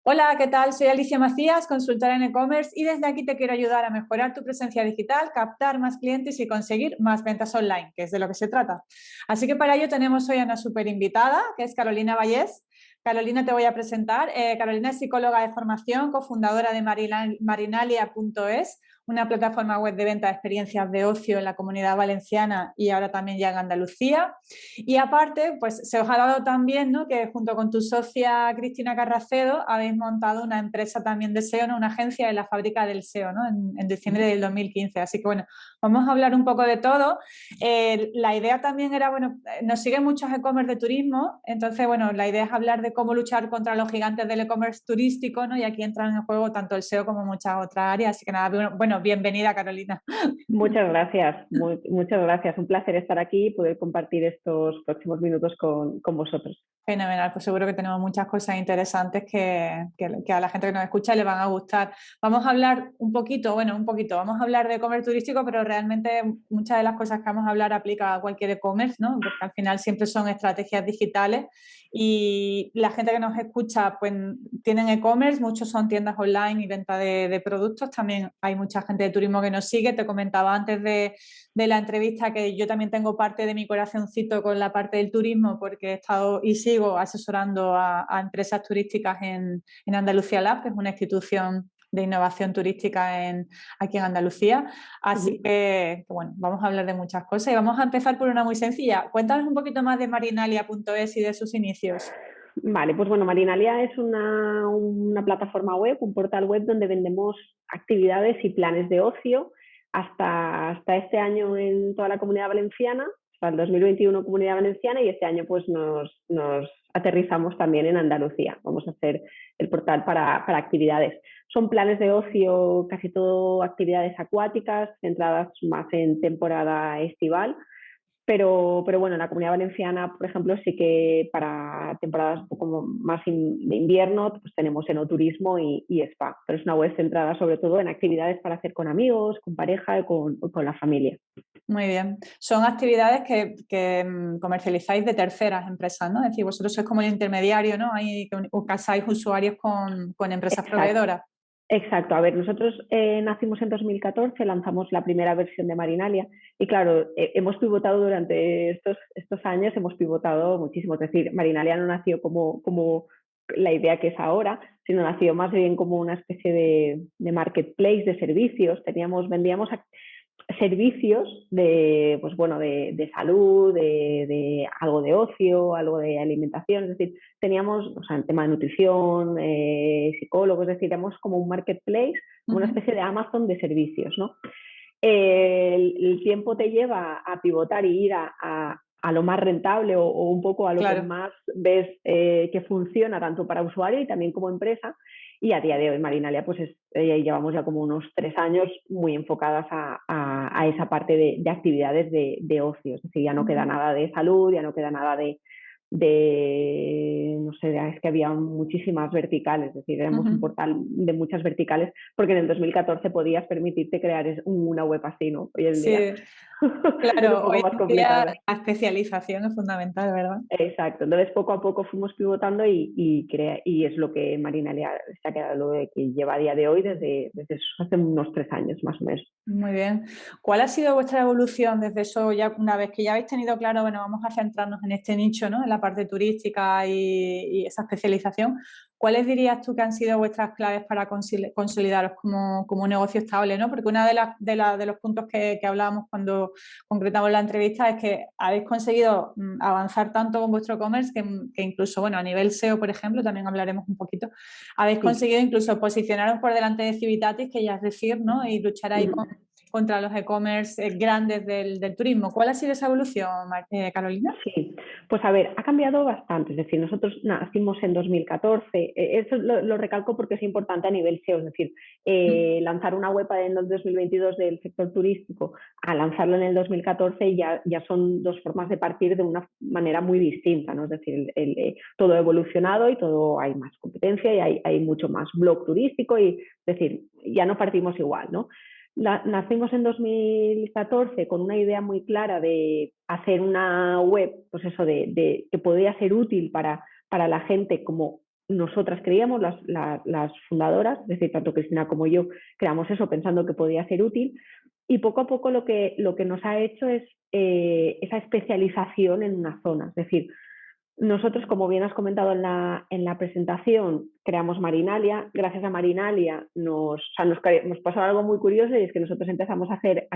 Hola, ¿qué tal? Soy Alicia Macías, consultora en e-commerce y desde aquí te quiero ayudar a mejorar tu presencia digital, captar más clientes y conseguir más ventas online, que es de lo que se trata. Así que para ello tenemos hoy a una súper invitada, que es Carolina Vallés. Carolina, te voy a presentar. Carolina es psicóloga de formación, cofundadora de Marinalia.es, una plataforma web de venta de experiencias de ocio en la Comunidad Valenciana y ahora también ya en Andalucía. Y aparte, pues se os ha dado también, ¿no?, que junto con tu socia Cristina Carracedo habéis montado una empresa también de SEO, ¿no?, una agencia de la fábrica del SEO, ¿no?, en diciembre del 2015. Así que bueno, vamos a hablar un poco de todo. La idea también era, bueno, nos siguen muchos e-commerce de turismo, entonces, bueno, la idea es hablar de cómo luchar contra los gigantes del e-commerce turístico, ¿no? Y aquí entran en juego tanto el SEO como muchas otras áreas. Así que nada, bueno, bienvenida, Carolina. Muchas gracias, muchas gracias. Un placer estar aquí y poder compartir estos próximos minutos con vosotros. Fenomenal, pues seguro que tenemos muchas cosas interesantes que a la gente que nos escucha le van a gustar. Vamos a hablar vamos a hablar de e-commerce turístico, pero realmente muchas de las cosas que vamos a hablar aplica a cualquier e-commerce, ¿no? Porque al final siempre son estrategias digitales y la gente que nos escucha pues tienen e-commerce, muchos son tiendas online y venta de productos. También hay mucha gente de turismo que nos sigue. Te comentaba antes de la entrevista que yo también tengo parte de mi corazoncito con la parte del turismo porque he estado y sigo asesorando a empresas turísticas en Andalucía Lab, que es una institución de innovación turística aquí en Andalucía. Así que, bueno, vamos a hablar de muchas cosas y vamos a empezar por una muy sencilla. Cuéntanos un poquito más de Marinalia.es y de sus inicios. Vale, pues bueno, Marinalia es una plataforma web, un portal web donde vendemos actividades y planes de ocio hasta este año en toda la Comunidad Valenciana, hasta el 2021 Comunidad Valenciana, y este año pues nos aterrizamos también en Andalucía. Vamos a hacer el portal para actividades. Son planes de ocio, casi todo actividades acuáticas, centradas más en temporada estival. Pero bueno, en la Comunidad Valenciana, por ejemplo, sí que para temporadas un poco más de invierno, pues tenemos enoturismo y spa. Pero es una web centrada sobre todo en actividades para hacer con amigos, con pareja y con la familia. Muy bien. Son actividades que comercializáis de terceras empresas, ¿no? Es decir, vosotros sois como el intermediario, ¿no? Ahí que casáis usuarios con empresas Exacto. proveedoras. Exacto, a ver, nosotros nacimos en 2014, lanzamos la primera versión de Marinalia y claro, hemos pivotado durante estos años, hemos pivotado muchísimo, es decir, Marinalia no nació como la idea que es ahora, sino nació más bien como una especie de marketplace de servicios, vendíamos servicios de, pues bueno, de salud, de algo de ocio, algo de alimentación, es decir, teníamos, o sea, el tema de nutrición, psicólogos, es decir, éramos como un marketplace, como una especie de Amazon de servicios, ¿no? El tiempo te lleva a pivotar y ir a lo más rentable o un poco a lo que Claro. más ves que funciona tanto para usuario y también como empresa. Y a día de hoy Marinalia, pues llevamos ya como unos 3 años muy enfocadas a esa parte de actividades de ocio. Es decir, ya no queda nada de salud, ya no queda nada no sé, es que había muchísimas verticales, es decir, éramos un portal de muchas verticales, porque en el 2014 podías permitirte crear una web así, ¿no? Hoy en día Sí, es un claro, poco hoy más en día complicado. la especialización es fundamental, ¿verdad? Exacto, entonces poco a poco fuimos pivotando y es lo que Marinalia se ha quedado, lo que lleva a día de hoy desde hace unos 3 años más o menos. Muy bien. ¿Cuál ha sido vuestra evolución desde eso, ya una vez que ya habéis tenido claro, bueno, vamos a centrarnos en este nicho, ¿no?, en la parte turística y esa especialización? ¿Cuáles dirías tú que han sido vuestras claves para consolidaros como un negocio estable, ¿no? Porque una de los puntos que hablábamos cuando concretamos la entrevista es que habéis conseguido avanzar tanto con vuestro e-commerce que incluso, bueno, a nivel SEO, por ejemplo, también hablaremos un poquito, habéis Sí. conseguido incluso posicionaros por delante de Civitatis, que ya es decir, ¿no?, y luchar ahí contra los e-commerce grandes del turismo. ¿Cuál ha sido esa evolución, Carolina? Sí, pues a ver, ha cambiado bastante. Es decir, nosotros nacimos en 2014. Eso lo recalco porque es importante a nivel SEO. Es decir, lanzar una web en el 2022 del sector turístico a lanzarlo en el 2014 ya son dos formas de partir de una manera muy distinta, ¿no? Es decir, todo ha evolucionado y todo hay más competencia y hay mucho más blog turístico y, es decir, ya no partimos igual, ¿no? Nacimos en 2014 con una idea muy clara de hacer una web, pues eso, que podía ser útil para la gente como nosotras creíamos, las fundadoras, es decir, tanto Cristina como yo creamos eso pensando que podía ser útil, y poco a poco lo que nos ha hecho es esa especialización en una zona. Es decir, nosotros, como bien has comentado en la presentación, creamos Marinalia. Gracias a Marinalia nos pasó algo muy curioso, y es que nosotros empezamos a hacer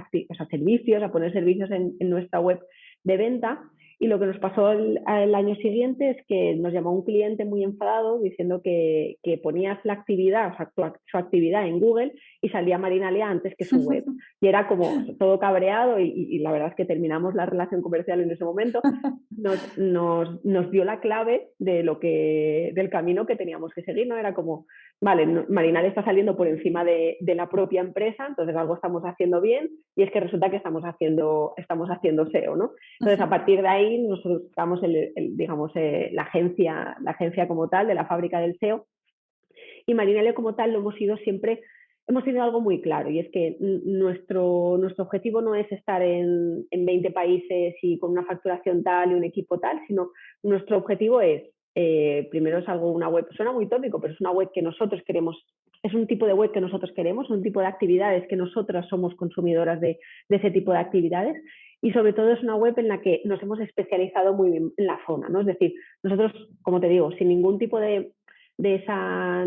servicios, a poner servicios en nuestra web de venta. Y lo que nos pasó el año siguiente es que nos llamó un cliente muy enfadado diciendo que ponías la actividad, o sea, su actividad en Google, y salía Marinalia antes que su web. Y era como todo cabreado, y la verdad es que terminamos la relación comercial en ese momento. Nos dio la clave del camino que teníamos que seguir, ¿no? Era como, vale, Marinalia está saliendo por encima de la propia empresa, entonces algo estamos haciendo bien, y es que resulta que estamos haciendo SEO, ¿no? Entonces, a partir de ahí, nosotros buscamos digamos, la agencia como tal, de la fábrica del SEO, y Marinalia como tal lo hemos tenido algo muy claro, y es que nuestro objetivo no es estar en 20 países y con una facturación tal y un equipo tal, sino nuestro objetivo es, primero es una web, suena muy tópico, pero es una web que nosotros queremos, es un tipo de web que nosotros queremos, un tipo de actividades que nosotras somos consumidoras de ese tipo de actividades, y sobre todo es una web en la que nos hemos especializado muy bien en la zona, ¿no? Es decir, nosotros, como te digo, sin ningún tipo de esa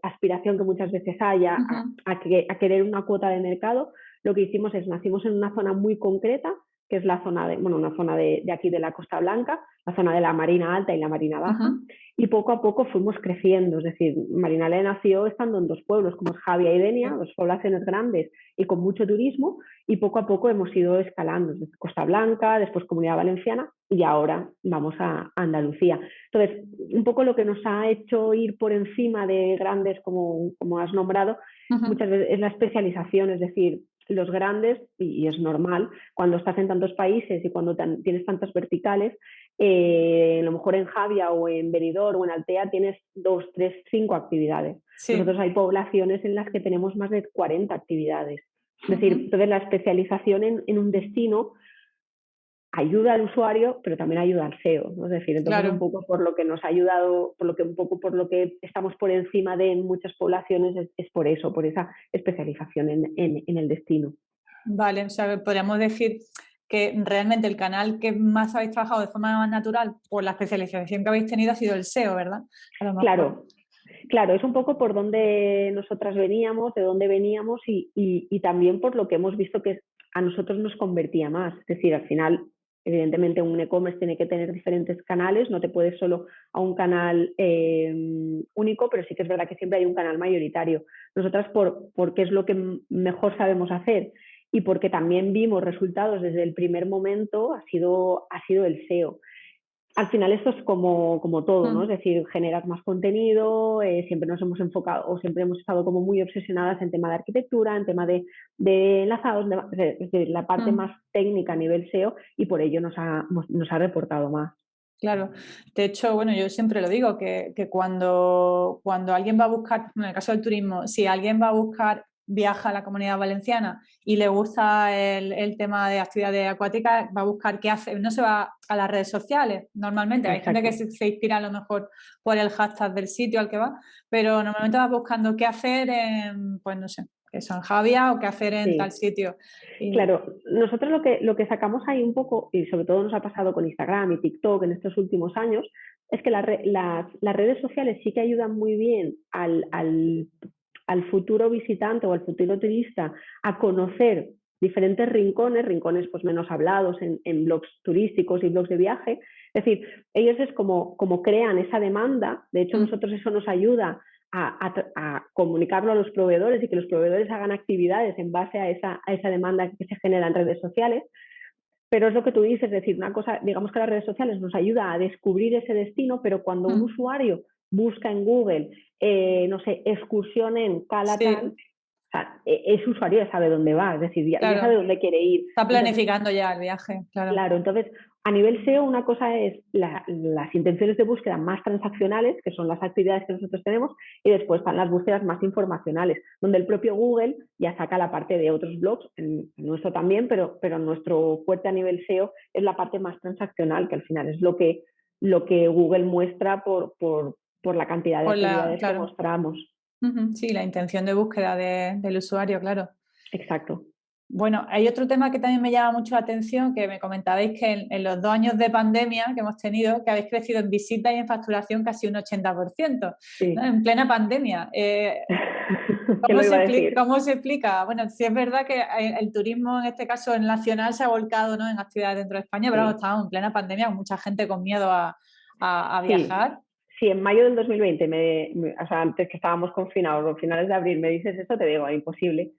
aspiración que muchas veces hay a querer una cuota de mercado, lo que hicimos es, nacimos en una zona muy concreta, que es la zona una zona de aquí de la Costa Blanca, la zona de la Marina Alta y la Marina Baja, y poco a poco fuimos creciendo. Es decir, Marinalia nació estando en dos pueblos, como es Javia y Denia, dos poblaciones grandes y con mucho turismo, y poco a poco hemos ido escalando, desde Costa Blanca, después Comunidad Valenciana, y ahora vamos a Andalucía. Entonces, un poco lo que nos ha hecho ir por encima de grandes, como has nombrado, muchas veces es la especialización. Es decir, los grandes, y es normal, cuando estás en tantos países y cuando tienes tantas verticales, a lo mejor en Javia o en Benidorm o en Altea tienes 2, 3, 5 actividades. Sí. Nosotros hay poblaciones en las que tenemos más de 40 actividades. Es decir, entonces la especialización en un destino ayuda al usuario, pero también ayuda al SEO, ¿no? Es decir, entonces claro, un poco por lo que nos ha ayudado, por lo que estamos por encima de en muchas poblaciones, es por eso, por esa especialización en el destino. Vale, o sea, podríamos decir que realmente el canal que más habéis trabajado de forma más natural por la especialización que habéis tenido ha sido el SEO, ¿verdad? Claro, es un poco por donde nosotras veníamos, de dónde veníamos, y también por lo que hemos visto que a nosotros nos convertía más. Es decir, al final, evidentemente un e-commerce tiene que tener diferentes canales, no te puedes solo a un canal único, pero sí que es verdad que siempre hay un canal mayoritario. Nosotras porque es lo que mejor sabemos hacer, y porque también vimos resultados desde el primer momento, ha sido el SEO. Al final esto es como todo, ¿no? Es decir, generas más contenido, siempre nos hemos enfocado o siempre hemos estado como muy obsesionadas en tema de arquitectura, en tema de enlazados, es decir, la parte más técnica a nivel SEO, y por ello nos ha reportado más. Claro, de hecho, bueno, yo siempre lo digo, que cuando alguien va a buscar, en el caso del turismo, si alguien va a buscar, viaja a la Comunidad Valenciana y le gusta el tema de actividades acuáticas, va a buscar qué hace, no se va a las redes sociales normalmente. Hay gente que se inspira a lo mejor por el hashtag del sitio al que va, pero normalmente va buscando qué hacer en, pues no sé, que son Javia o qué hacer en tal sitio. Claro, nosotros lo que sacamos ahí un poco, y sobre todo nos ha pasado con Instagram y TikTok en estos últimos años, es que las redes sociales sí que ayudan muy bien al futuro visitante o al futuro turista a conocer diferentes rincones pues menos hablados en blogs turísticos y blogs de viaje. Es decir, ellos es como crean esa demanda. De hecho, nosotros eso nos ayuda a comunicarlo a los proveedores, y que los proveedores hagan actividades en base a esa demanda que se genera en redes sociales. Pero es lo que tú dices, es decir, una cosa, digamos que las redes sociales nos ayuda a descubrir ese destino, pero cuando un usuario busca en Google, no sé, excursión en Calatán, o sea, ese usuario ya sabe dónde va, es decir, ya sabe dónde quiere ir. Está planificando ya el viaje, claro. Claro, entonces, a nivel SEO, una cosa es las intenciones de búsqueda más transaccionales, que son las actividades que nosotros tenemos, y después están las búsquedas más informacionales, donde el propio Google ya saca la parte de otros blogs, en nuestro también, pero nuestro fuerte a nivel SEO es la parte más transaccional, que al final es lo que lo que Google muestra por la cantidad de actividades que claro. mostramos. Sí, la intención de búsqueda del usuario, claro. Exacto. Bueno, hay otro tema que también me llama mucho la atención, que me comentabais que en los 2 años de pandemia que hemos tenido, que habéis crecido en visitas y en facturación casi un 80%, Sí. ¿no? En plena pandemia. ¿Qué lo iba a decir? ¿Cómo se explica? Bueno, sí es verdad que el turismo, en este caso el nacional, se ha volcado, ¿no?, en actividades dentro de España, pero Sí. estábamos en plena pandemia con mucha gente con miedo a Sí. viajar. Si en mayo del 2020, o sea, antes que estábamos confinados, o finales de abril, me dices esto, te digo, imposible.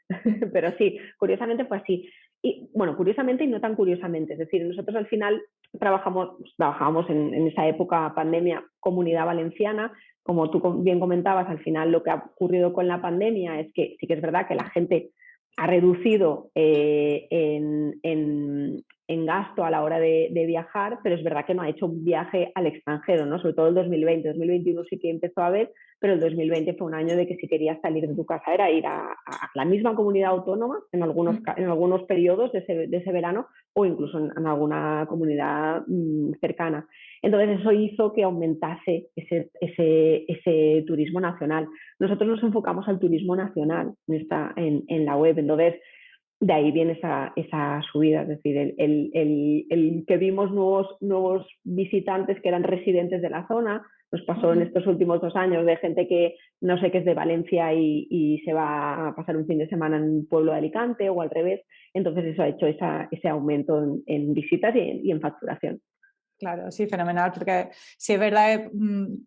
Pero sí, curiosamente fue así. Y bueno, curiosamente y no tan curiosamente. Es decir, nosotros al final trabajábamos en esa época pandemia, Comunidad Valenciana. Como tú bien comentabas, al final lo que ha ocurrido con la pandemia es que sí que es verdad que la gente ha reducido en gasto a la hora de viajar, pero es verdad que no ha hecho un viaje al extranjero, ¿no? Sobre todo el 2020. 2021 sí que empezó a ver, pero el 2020 fue un año de que si querías salir de tu casa era ir a la misma comunidad autónoma en algunos periodos de ese verano, o incluso en alguna comunidad cercana. Entonces eso hizo que aumentase ese turismo nacional. Nosotros nos enfocamos al turismo nacional en la web. Entonces de ahí viene esa subida, es decir, el que vimos nuevos visitantes que eran residentes de la zona. Nos pasó en estos últimos 2 años de gente que no sé, que es de Valencia y se va a pasar un fin de semana en un pueblo de Alicante o al revés. Entonces eso ha hecho ese aumento en visitas y en facturación. Claro, sí, fenomenal, porque sí es verdad,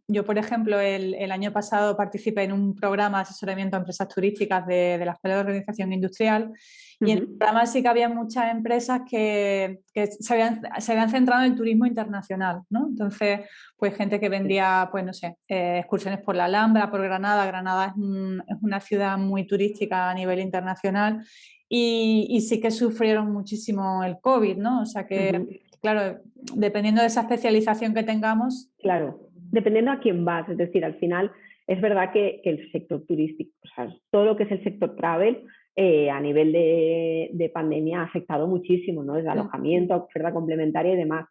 yo por ejemplo el año pasado participé en un programa de asesoramiento a empresas turísticas de la Escuela de Organización Industrial, y en el programa sí que había muchas empresas que se habían centrado en el turismo internacional, ¿no? Entonces, pues gente que vendía, pues no sé, excursiones por la Alhambra, por Granada. Granada es una ciudad muy turística a nivel internacional, y sí que sufrieron muchísimo el COVID, ¿no? O sea que, claro, dependiendo de esa especialización que tengamos. Claro, dependiendo a quién vas, es decir, al final es verdad que el sector turístico, o sea, todo lo que es el sector travel, a nivel de pandemia ha afectado muchísimo, ¿no? Desde alojamiento, oferta complementaria y demás.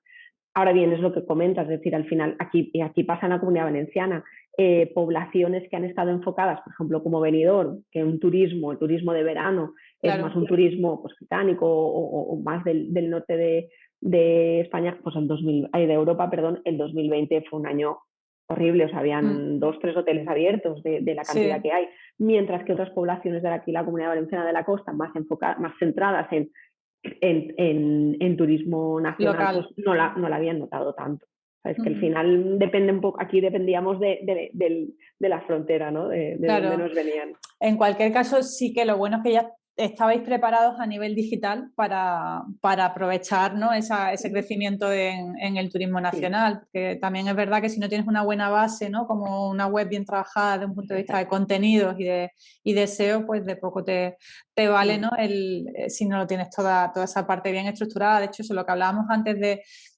Ahora bien, es lo que comentas, es decir, al final aquí pasa en la Comunidad Valenciana, poblaciones que han estado enfocadas, por ejemplo, como Benidorm, que el turismo de verano, es Claro. más un turismo pues, británico o más del norte de España, pues de Europa, perdón, el 2020 fue un año horrible, o sea, habían 2, 3 hoteles abiertos de la cantidad Sí. que hay, mientras que otras poblaciones de aquí, la Comunidad Valenciana de la Costa, más centradas en turismo nacional, Local. pues no la habían notado tanto. Es que al final depende un poco, aquí dependíamos de la frontera, ¿no? De Claro. dónde nos venían. En cualquier caso, sí que lo bueno es que ya estabais preparados a nivel digital para aprovechar, ¿no?, ese crecimiento en el turismo nacional. Que también es verdad que si no tienes una buena base, ¿no?, como una web bien trabajada desde un punto de vista de contenidos y de SEO, pues de poco te vale, ¿no?, si no lo tienes toda esa parte bien estructurada. De hecho, eso es lo que hablábamos antes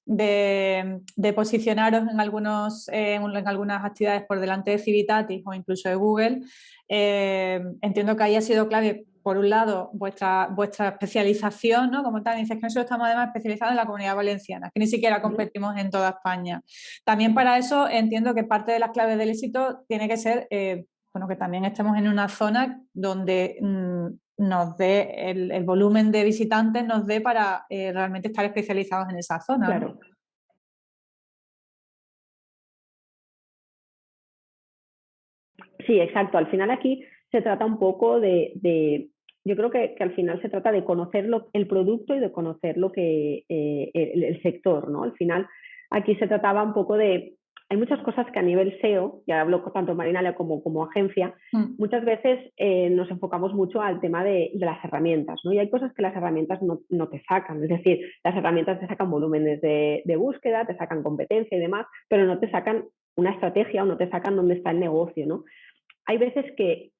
de posicionaros en algunas actividades por delante de Civitatis o incluso de Google. Entiendo que ahí ha sido clave, por un lado, vuestra especialización, ¿no? Como tal, dices que nosotros estamos además especializados en la Comunidad Valenciana, que ni siquiera competimos en toda España. También para eso entiendo que parte de las claves del éxito tiene que ser, bueno, que también estemos en una zona donde nos dé el volumen de visitantes, nos dé para realmente estar especializados en esa zona. Claro. Sí, exacto. Al final aquí se trata un poco yo creo que al final se trata de conocer el producto y de conocer lo que el sector, ¿no? Al final aquí se trataba un poco hay muchas cosas que a nivel SEO, ya hablo tanto Marinalia como agencia, muchas veces nos enfocamos mucho al tema de las herramientas, ¿no? Y hay cosas que las herramientas no te sacan, es decir, las herramientas te sacan volúmenes de búsqueda, te sacan competencia y demás, pero no te sacan una estrategia o no te sacan dónde está el negocio, ¿no? Hay veces que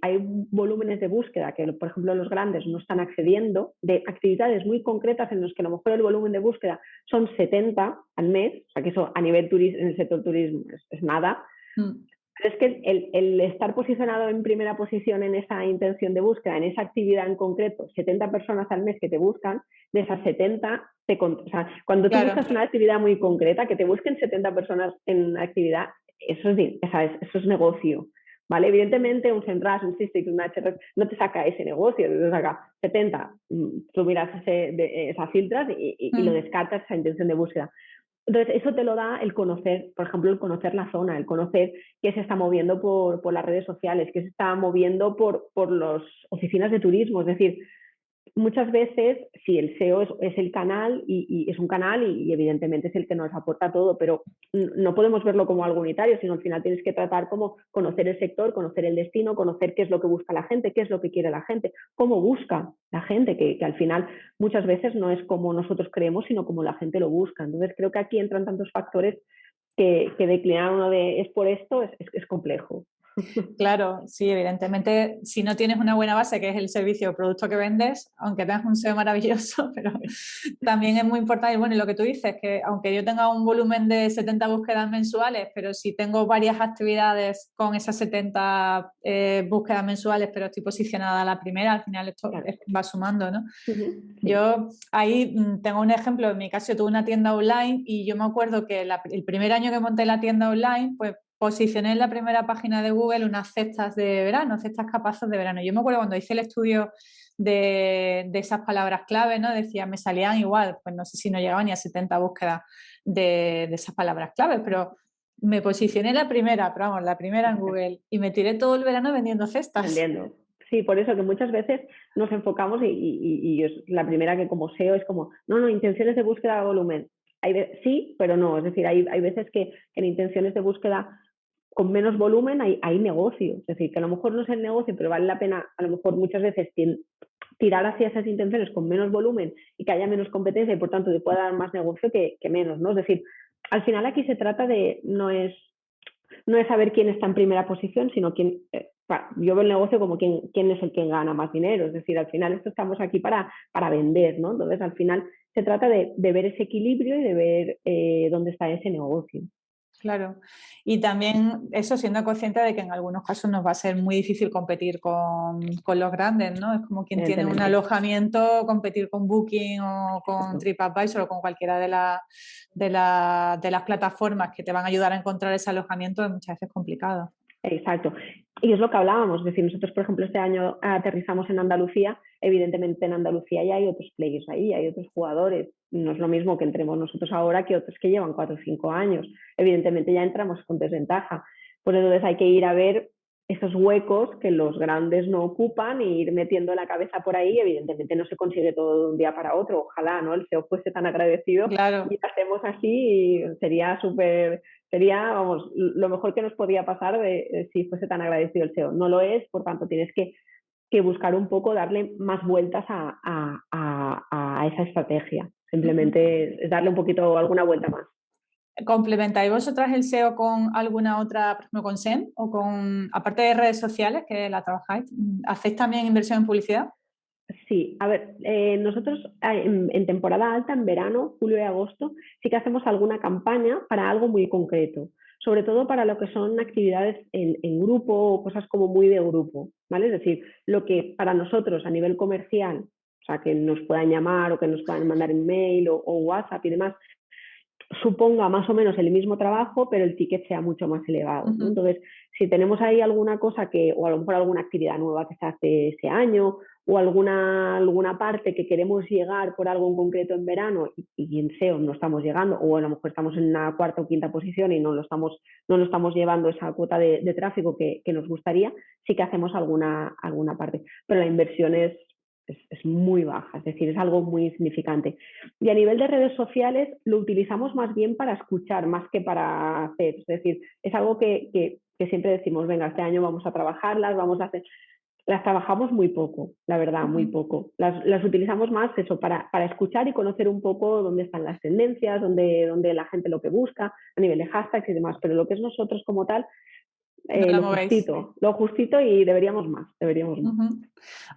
hay volúmenes de búsqueda que, por ejemplo, los grandes no están accediendo, de actividades muy concretas en las que a lo mejor el volumen de búsqueda son 70 al mes, o sea que eso a nivel en el sector turismo es nada, Pero es que el estar posicionado en primera posición en esa intención de búsqueda, en esa actividad en concreto, 70 personas al mes que te buscan, de esas 70, o sea, cuando tú Claro. buscas una actividad muy concreta, que te busquen 70 personas en actividad, eso es negocio. ¿Vale? Evidentemente, un Semrush, un Sysdig, un Ahrefs no te saca ese negocio, te saca 70, tú miras esas filtras y lo descartas, esa intención de búsqueda. Entonces, eso te lo da el conocer, por ejemplo, el conocer la zona, el conocer qué se está moviendo por las redes sociales, qué se está moviendo por las oficinas de turismo. Es decir, muchas veces, sí, el SEO es el canal y es un canal y evidentemente es el que nos aporta todo, pero no podemos verlo como algo unitario, sino al final tienes que tratar como conocer el sector, conocer el destino, conocer qué es lo que busca la gente, qué es lo que quiere la gente, cómo busca la gente, que al final muchas veces no es como nosotros creemos, sino como la gente lo busca. Entonces creo que aquí entran tantos factores que declinar uno de es por esto es complejo. Claro, sí, evidentemente, si no tienes una buena base, que es el servicio o producto que vendes, aunque tengas un SEO maravilloso, pero también es muy importante, bueno, y lo que tú dices, que aunque yo tenga un volumen de 70 búsquedas mensuales, pero si tengo varias actividades con esas 70 búsquedas mensuales, pero estoy posicionada a la primera, al final esto Claro. va sumando, ¿no? Sí. Yo ahí tengo un ejemplo, en mi caso yo tuve una tienda online y yo me acuerdo que el primer año que monté la tienda online, pues posicioné en la primera página de Google unas cestas de verano, cestas capazos de verano. Yo me acuerdo cuando hice el estudio de esas palabras clave, ¿no? Decía, me salían igual, pues no sé si no llegaban ni a 70 búsquedas de esas palabras clave, pero me posicioné la primera, pero vamos, la primera en Google y me tiré todo el verano vendiendo cestas. Vendiendo. Sí, por eso que muchas veces nos enfocamos y es la primera que como SEO es como, no, intenciones de búsqueda de volumen. Sí, pero no. Es decir, hay veces que en intenciones de búsqueda con menos volumen hay negocio. Es decir, que a lo mejor no es el negocio, pero vale la pena a lo mejor muchas veces tirar hacia esas intenciones con menos volumen y que haya menos competencia y por tanto te pueda dar más negocio que menos, ¿no? Es decir, al final aquí se trata de, no es saber quién está en primera posición, sino quién, yo veo el negocio como quién es el que gana más dinero. Es decir, al final esto estamos aquí para vender, ¿no? Entonces, al final se trata de ver ese equilibrio y de ver dónde está ese negocio. Claro. Y también eso siendo consciente de que en algunos casos nos va a ser muy difícil competir con los grandes, ¿no? Es como quien tiene un Evidentemente. alojamiento, competir con Booking o con Exacto. TripAdvisor o con cualquiera de las plataformas que te van a ayudar a encontrar ese alojamiento es muchas veces complicado. Exacto. Y es lo que hablábamos, es decir, nosotros, por ejemplo, este año aterrizamos en Andalucía, evidentemente en Andalucía ya hay otros players ahí, hay otros jugadores, no es lo mismo que entremos nosotros ahora que otros que llevan 4 o 5 años, evidentemente ya entramos con desventaja, pues entonces hay que ir a ver esos huecos que los grandes no ocupan e ir metiendo la cabeza por ahí, evidentemente no se consigue todo de un día para otro, ojalá, ¿no? El SEO fuese tan agradecido Claro. y hacemos así y sería súper sería, vamos, lo mejor que nos podía pasar si fuese tan agradecido el SEO. No lo es, por tanto, tienes que buscar un poco, darle más vueltas a esa estrategia. Simplemente es darle un poquito, alguna vuelta más. ¿Complementáis vosotras el SEO con alguna otra, por ejemplo, con SEM o con, aparte de redes sociales que la trabajáis, hacéis también inversión en publicidad? Sí, a ver, nosotros en temporada alta, en verano, julio y agosto, sí que hacemos alguna campaña para algo muy concreto, sobre todo para lo que son actividades en grupo o cosas como muy de grupo, ¿vale? Es decir, lo que para nosotros a nivel comercial, o sea, que nos puedan llamar o que nos puedan mandar email o WhatsApp y demás, suponga más o menos el mismo trabajo, pero el ticket sea mucho más elevado, ¿no? Entonces, si tenemos ahí alguna cosa o a lo mejor alguna actividad nueva que se hace ese año, o alguna parte que queremos llegar por algo en concreto en verano y en SEO no estamos llegando, o a lo mejor estamos en una cuarta o quinta posición y no lo estamos llevando esa cuota de tráfico que nos gustaría, sí que hacemos alguna parte. Pero la inversión es muy baja, es decir, es algo muy insignificante. Y a nivel de redes sociales lo utilizamos más bien para escuchar, más que para hacer. Es decir, es algo que siempre decimos, venga, este año vamos a trabajarlas, vamos a hacer... Las trabajamos muy poco, la verdad, muy poco. Las utilizamos más eso, para escuchar y conocer un poco dónde están las tendencias, dónde la gente lo que busca, a nivel de hashtags y demás. Pero lo que es nosotros como tal, No la movéis. lo justito y deberíamos más, deberíamos más.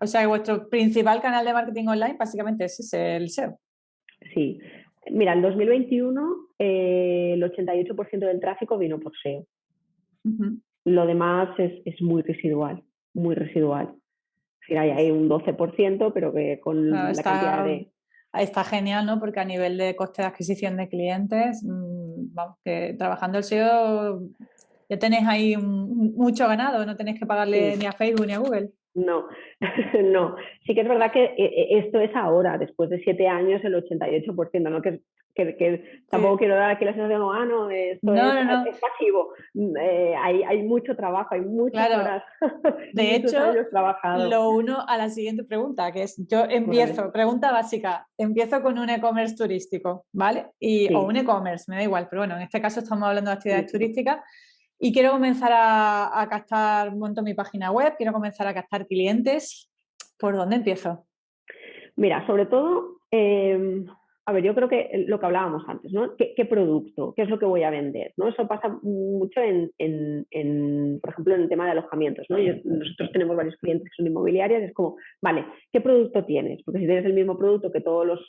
O sea, que vuestro principal canal de marketing online básicamente es el SEO. Sí. Mira, en 2021 el 88% del tráfico vino por SEO. Lo demás es muy residual, muy residual. Es decir, hay un 12%, pero que Claro, con la cantidad de... está genial, ¿no? Porque a nivel de coste de adquisición de clientes, vamos, que trabajando el SEO ya tenéis ahí mucho ganado, no tenéis que pagarle Sí. ni a Facebook ni a Google. No, no. Sí que es verdad que esto es ahora, después de 7 años, el 88%, ¿no? Que tampoco Sí. quiero dar aquí la sensación, no, esto No, no, no. es pasivo. Hay mucho trabajo, hay muchas Claro. horas y De muchos hecho, años trabajados. lo uno a la siguiente pregunta, que es, yo Vale. empiezo, pregunta básica, empiezo con un e-commerce turístico, ¿vale? O un Sí, e-commerce, me da igual, pero bueno, en este caso estamos hablando de actividades turístico. turísticas y quiero comenzar a captar, monto mi página web, quiero comenzar a captar clientes. ¿Por dónde empiezo? Mira, sobre todo, a ver, yo creo que lo que hablábamos antes, ¿no? ¿Qué producto? ¿Qué es lo que voy a vender? ¿No? Eso pasa mucho por ejemplo, en el tema de alojamientos, ¿no? Nosotros tenemos varios clientes que son inmobiliarias, es como, vale, ¿qué producto tienes? Porque si tienes el mismo producto que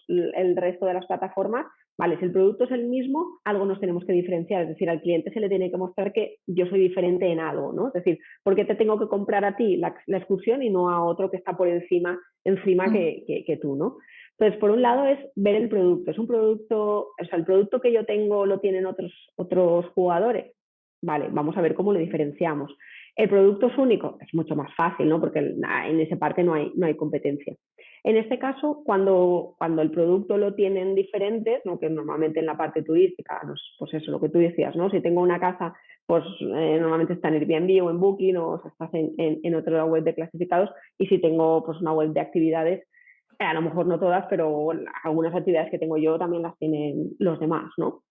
el resto de las plataformas, vale, si el producto es el mismo, algo nos tenemos que diferenciar, es decir, al cliente se le tiene que mostrar que yo soy diferente en algo, ¿no? Es decir, ¿por qué te tengo que comprar a ti la excursión y no a otro que está por encima que tú, ¿no? Entonces, por un lado es ver el producto. Es un producto, o sea, el producto que yo tengo lo tienen otros jugadores. Vale, vamos a ver cómo lo diferenciamos. El producto es único, es mucho más fácil, ¿no? Porque en esa parte no hay competencia. En este caso, cuando el producto lo tienen diferentes, ¿no? Que normalmente en la parte turística, pues eso, lo que tú decías, ¿no? Si tengo una casa, pues normalmente está en Airbnb o en Booking o sea, estás en otra web de clasificados, y si tengo pues una web de actividades, a lo mejor no todas, pero algunas actividades que tengo yo también las tienen los demás, ¿no?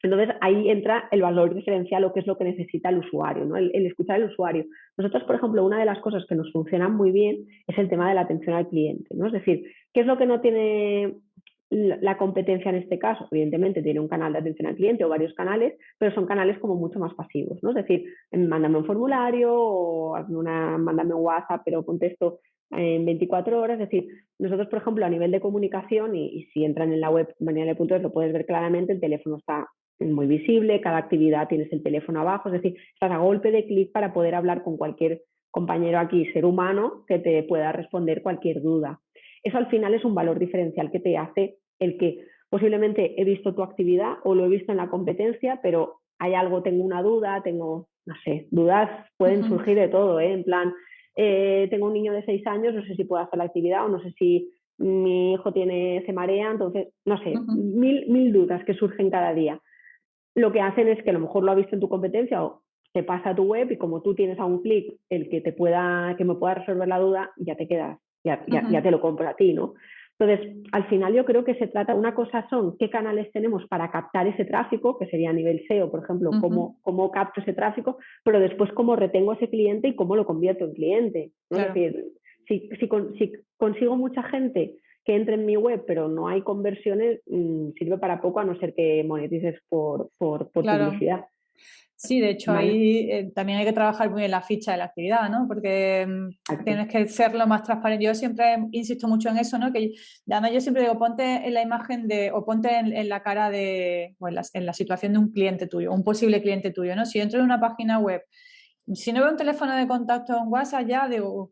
Entonces ahí entra el valor diferencial o qué es lo que necesita el usuario, ¿no? El escuchar al usuario. Nosotros, por ejemplo, una de las cosas que nos funcionan muy bien es el tema de la atención al cliente, ¿no? Es decir, ¿qué es lo que no tiene la competencia en este caso? Evidentemente tiene un canal de atención al cliente o varios canales, pero son canales como mucho más pasivos, ¿no? Es decir, mándame un formulario o mándame un WhatsApp, pero contesto en 24 horas. Es decir, nosotros, por ejemplo, a nivel de comunicación, y si entran en la web maniale.es lo puedes ver claramente, el teléfono está muy visible, cada actividad tienes el teléfono abajo, es decir, estás a golpe de clic para poder hablar con cualquier compañero aquí, ser humano, que te pueda responder cualquier duda. Eso al final es un valor diferencial que te hace el que posiblemente he visto tu actividad o lo he visto en la competencia, pero hay algo, tengo una duda, no sé, dudas pueden surgir de todo, ¿eh? En plan, tengo un niño de 6 años, no sé si puedo hacer la actividad o no sé si mi hijo se marea, entonces, no sé, mil dudas que surgen cada día. Lo que hacen es que a lo mejor lo ha visto en tu competencia o te pasa a tu web y como tú tienes a un clic el que me pueda resolver la duda, ya te quedas, ya te lo compro a ti, ¿no? Entonces, al final yo creo que se trata, una cosa son qué canales tenemos para captar ese tráfico, que sería a nivel SEO, por ejemplo, cómo capto ese tráfico, pero después cómo retengo a ese cliente y cómo lo convierto en cliente, ¿no? Claro. Es decir, si consigo mucha gente que entre en mi web, pero no hay conversiones, sirve para poco a no ser que monetices por Claro. publicidad. Sí, de hecho ¿Vale? ahí también hay que trabajar muy bien la ficha de la actividad, ¿no? Porque Exacto. tienes que ser lo más transparente. Yo siempre insisto mucho en eso, ¿no? Además yo siempre digo, ponte en la imagen o ponte en la cara o en la situación de un cliente tuyo, un posible cliente tuyo, ¿no? Si yo entro en una página web, si no veo un teléfono de contacto en WhatsApp ya digo,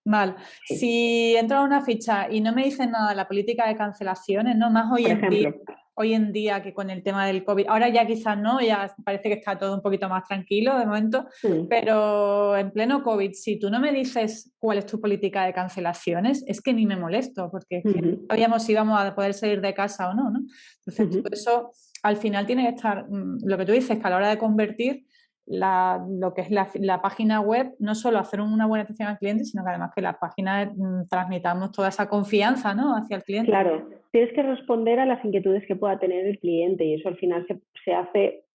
mal. Sí. Si entro a una ficha y no me dicen nada de la política de cancelaciones, ¿no? Más Por ejemplo. hoy en día que con el tema del COVID, ahora ya quizás no, ya parece que está todo un poquito más tranquilo de momento, pero en pleno COVID, si tú no me dices cuál es tu política de cancelaciones, es que ni me molesto, porque es que no sabíamos si íbamos a poder salir de casa o no, ¿no? Entonces, todo eso al final tiene que estar, lo que tú dices, que a la hora de convertir lo que es la página web, no solo hacer una buena atención al cliente, sino que además que la página transmitamos toda esa confianza, ¿no? Hacia el cliente. Claro, tienes que responder a las inquietudes que pueda tener el cliente y eso al final se hace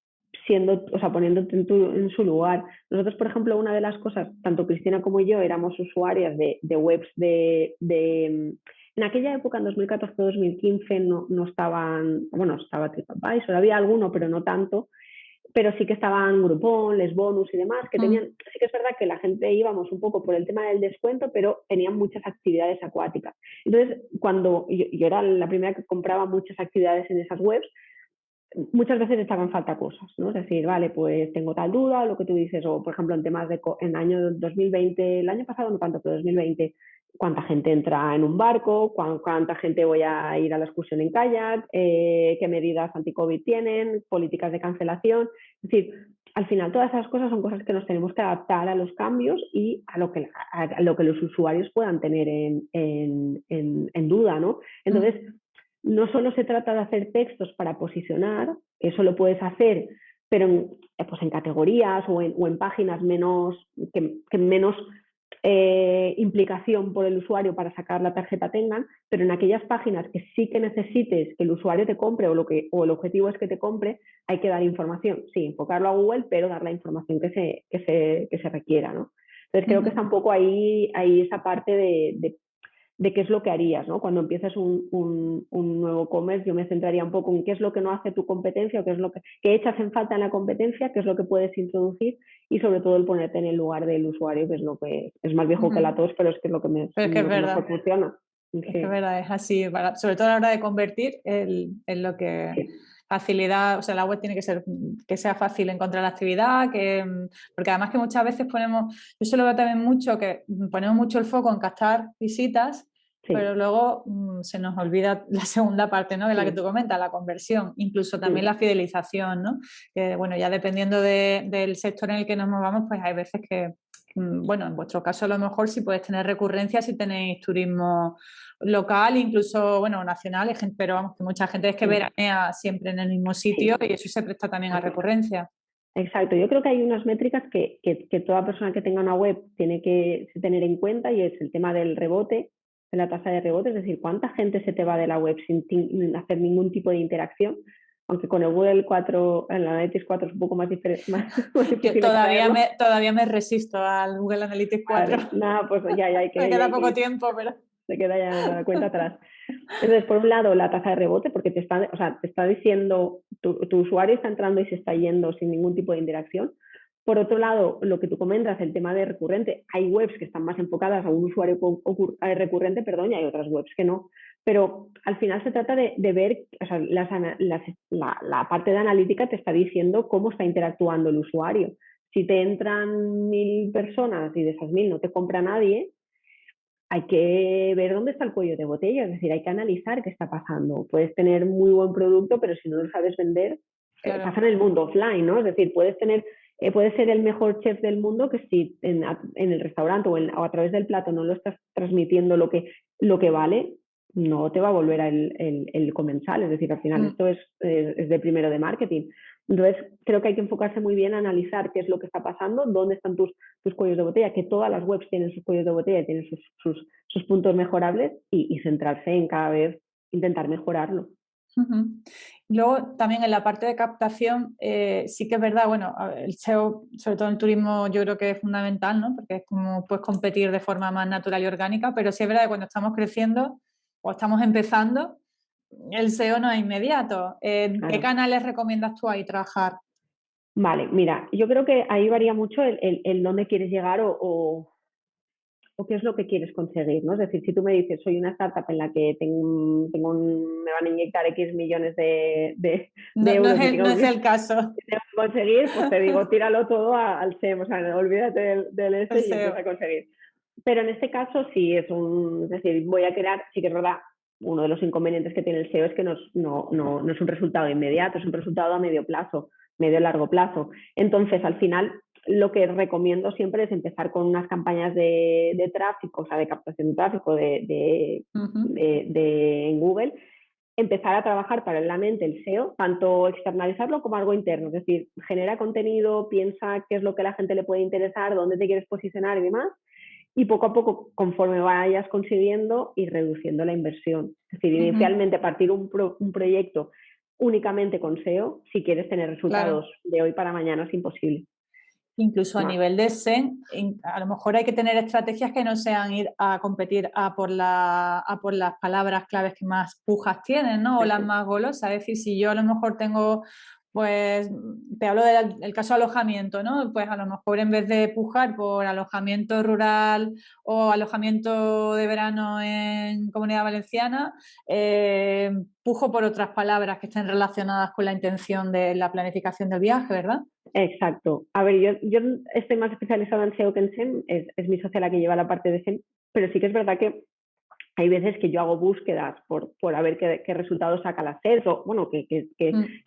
poniéndote en su lugar. Nosotros, por ejemplo, una de las cosas, tanto Cristina como yo éramos usuarias de webs en aquella época, en 2014-2015, no estaban, bueno, estaba TripAdvisor, había alguno, pero no tanto, pero sí que estaban Groupon, Les Bonus y demás, que tenían, sí que es verdad que la gente íbamos un poco por el tema del descuento, pero tenían muchas actividades acuáticas. Entonces, cuando yo era la primera que compraba muchas actividades en esas webs, muchas veces estaban falta cosas, ¿no? Es decir, vale, pues tengo tal duda, lo que tú dices, o por ejemplo en temas de en año 2020, el año pasado no tanto, pero 2020, cuánta gente entra en un barco, cuánta gente voy a ir a la excursión en kayak, qué medidas anti-COVID tienen, políticas de cancelación. Es decir, al final todas esas cosas son cosas que nos tenemos que adaptar a los cambios y a lo que los usuarios puedan tener en duda, ¿no? Entonces, no solo se trata de hacer textos para posicionar, que eso lo puedes hacer, pero pues en categorías o en páginas menos, que menos implicación por el usuario para sacar la tarjeta tengan, pero en aquellas páginas que sí que necesites que el usuario te compre o el objetivo es que te compre, hay que dar información. Sí, enfocarlo a Google, pero dar la información que se requiera, ¿no? Entonces creo que está un poco ahí esa parte de qué es lo que harías, ¿no? Cuando empiezas un nuevo commerce, yo me centraría un poco en qué es lo que no hace tu competencia o qué es lo que echas en falta en la competencia, qué es lo que puedes introducir y sobre todo el ponerte en el lugar del usuario, que es lo que es más viejo que la tos, pero es que es lo que, Pero es que es verdad. mejor funciona. Es que es verdad, es así, sobre todo a la hora de convertir, es lo que... Sí. Facilidad, o sea, la web tiene que ser que sea fácil encontrar la actividad, porque además que muchas veces yo se lo veo también mucho, que ponemos mucho el foco en captar visitas, sí. Pero luego se nos olvida la segunda parte, ¿no? De la que tú comentas, la conversión, incluso también la fidelización, ¿no? Que bueno, ya dependiendo del sector en el que nos movamos, pues hay veces que, bueno, en vuestro caso a lo mejor si podéis tener recurrencia, si tenéis turismo local, incluso, bueno, nacional, pero vamos, que mucha gente es que veranea siempre en el mismo sitio y eso se presta también a recurrencia. Exacto, yo creo que hay unas métricas que toda persona que tenga una web tiene que tener en cuenta y es el tema del rebote, de la tasa de rebote, es decir, cuánta gente se te va de la web sin hacer ningún tipo de interacción, aunque con el Google 4, en la Analytics 4 es un poco más difícil. Todavía me resisto al Google Analytics 4. Vale, nada, pues ya hay que... Me queda poco tiempo, pero... Se queda ya la cuenta atrás. Entonces, por un lado, la tasa de rebote, porque te está diciendo, tu usuario está entrando y se está yendo sin ningún tipo de interacción. Por otro lado, lo que tú comentas, el tema de recurrente, hay webs que están más enfocadas a un usuario recurrente, y hay otras webs que no. Pero al final se trata de ver, o sea, la parte de analítica te está diciendo cómo está interactuando el usuario. Si te entran 1000 personas y de esas 1000 no te compra nadie, hay que ver dónde está el cuello de botella, es decir, hay que analizar qué está pasando. Puedes tener muy buen producto, pero si no lo sabes vender, claro. Pasa en el mundo offline, ¿no? Es decir, puedes ser el mejor chef del mundo que si en el restaurante o a través del plato no lo estás transmitiendo lo que vale, no te va a volver el comensal. Es decir, al final esto es de primero de marketing. Entonces, creo que hay que enfocarse muy bien a analizar qué es lo que está pasando, dónde están tus cuellos de botella, que todas las webs tienen sus cuellos de botella, tienen sus puntos mejorables y centrarse en cada vez intentar mejorarlo. Luego, también en la parte de captación, sí que es verdad, bueno, el SEO, sobre todo en el turismo, yo creo que es fundamental, ¿no? Porque es como puedes competir de forma más natural y orgánica, pero sí es verdad que cuando estamos creciendo o estamos empezando, el SEO no es inmediato. Claro. ¿Qué canales recomiendas tú ahí trabajar? Vale, mira, yo creo que ahí varía mucho el dónde quieres llegar o qué es lo que quieres conseguir, ¿no? Es decir, si tú me dices, soy una startup en la que me van a inyectar X millones de euros. No es el caso. Tengo que conseguir, pues te digo, tíralo todo al SEM, o sea, olvídate del y empieza a conseguir. Pero en este caso sí es decir, voy a crear, sí que es verdad, uno de los inconvenientes que tiene el SEO es que no es un resultado inmediato, es un resultado a medio largo plazo. Entonces, al final, lo que recomiendo siempre es empezar con unas campañas de tráfico, o sea, de captación de tráfico en Google, empezar a trabajar paralelamente el SEO, tanto externalizarlo como algo interno, es decir, genera contenido, piensa qué es lo que a la gente le puede interesar, dónde te quieres posicionar y demás, y poco a poco, conforme vayas consiguiendo, ir reduciendo la inversión. Es decir, inicialmente partir un proyecto únicamente con SEO, si quieres tener resultados de hoy para mañana, es imposible. Incluso a nivel de SEM, a lo mejor hay que tener estrategias que no sean ir a competir a por las palabras claves que más pujas tienen, ¿no? O las más golosas. Es decir, si yo a lo mejor tengo Pues te hablo del caso alojamiento, ¿no? Pues a lo mejor en vez de pujar por alojamiento rural o alojamiento de verano en Comunidad Valenciana, pujo por otras palabras que estén relacionadas con la intención de la planificación del viaje, ¿verdad? Exacto. A ver, yo estoy más especializada en SEO que en SEM, es mi socia la que lleva la parte de SEM, pero sí que es verdad que hay veces que yo hago búsquedas por a ver qué resultados saca la SERP, o bueno, que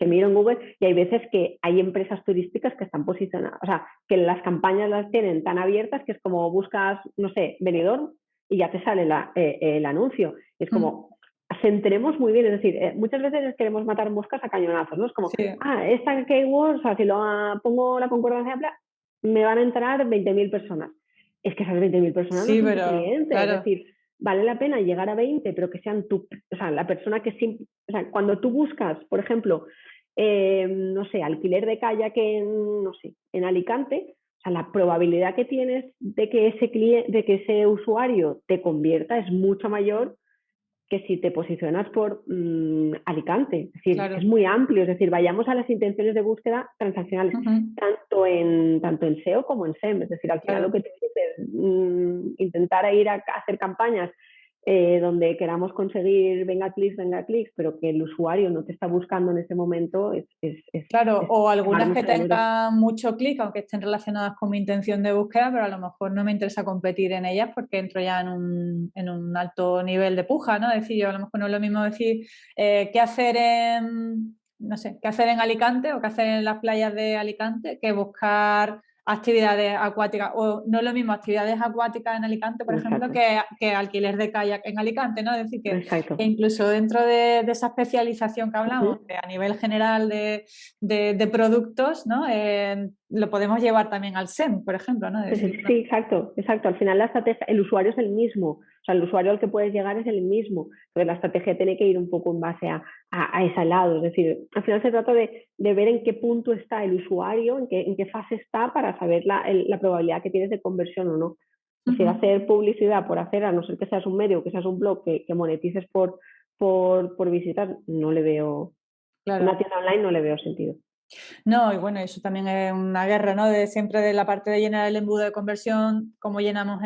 miro en Google, y hay veces que hay empresas turísticas que están posicionadas, o sea, que las campañas las tienen tan abiertas que es como buscas, no sé, Benidorm y ya te sale el anuncio. Y es como, centremos muy bien, es decir, muchas veces queremos matar moscas a cañonazos, ¿no? Es como, Sí. Esta keyword, o sea, si pongo la concordancia amplia, me van a entrar 20.000 personas. Es que esas 20.000 personas no Sí, son tu pero cliente, claro. es decir, vale la pena llegar a 20, pero que sean o sea, la persona que siempre, o sea, cuando tú buscas, por ejemplo, no sé, alquiler de kayak no sé, en Alicante, o sea, la probabilidad que tienes de que ese usuario te convierta es mucho mayor que si te posicionas por Alicante. Es decir, claro. es muy amplio. Es decir, vayamos a las intenciones de búsqueda transaccionales, tanto en SEO como en SEM. Es decir, al final lo que te dices es intentar ir a hacer campañas donde queramos conseguir venga clics, pero que el usuario no te está buscando en ese momento Claro, o algunas que dinero. tengan mucho clic, aunque estén relacionadas con mi intención de búsqueda, pero a lo mejor no me interesa competir en ellas porque entro ya en un alto nivel de puja, ¿no? Es decir, yo a lo mejor no es lo mismo decir qué hacer no sé, qué hacer en Alicante o qué hacer en las playas de Alicante que buscar actividades acuáticas, o no es lo mismo actividades acuáticas en Alicante, por ejemplo, que alquiler de kayak en Alicante, ¿no? Es decir, que incluso dentro de esa especialización que hablamos, a nivel general de productos, ¿no? Lo podemos llevar también al SEM, por ejemplo, ¿no? Sí, exacto. Al final la estrategia, el usuario es el mismo, o sea, el usuario al que puedes llegar es el mismo, entonces la estrategia tiene que ir un poco en base a ese lado, es decir, al final se trata de ver en qué punto está el usuario, en qué fase está para saber la probabilidad que tienes de conversión o no. Es decir, hacer publicidad por hacer, a no ser que seas un medio, que seas un blog, que monetices por visitar, no le veo, una tienda online no le veo sentido. No, y bueno, eso también es una guerra, ¿no? De siempre de la parte de llenar el embudo de conversión, cómo llenamos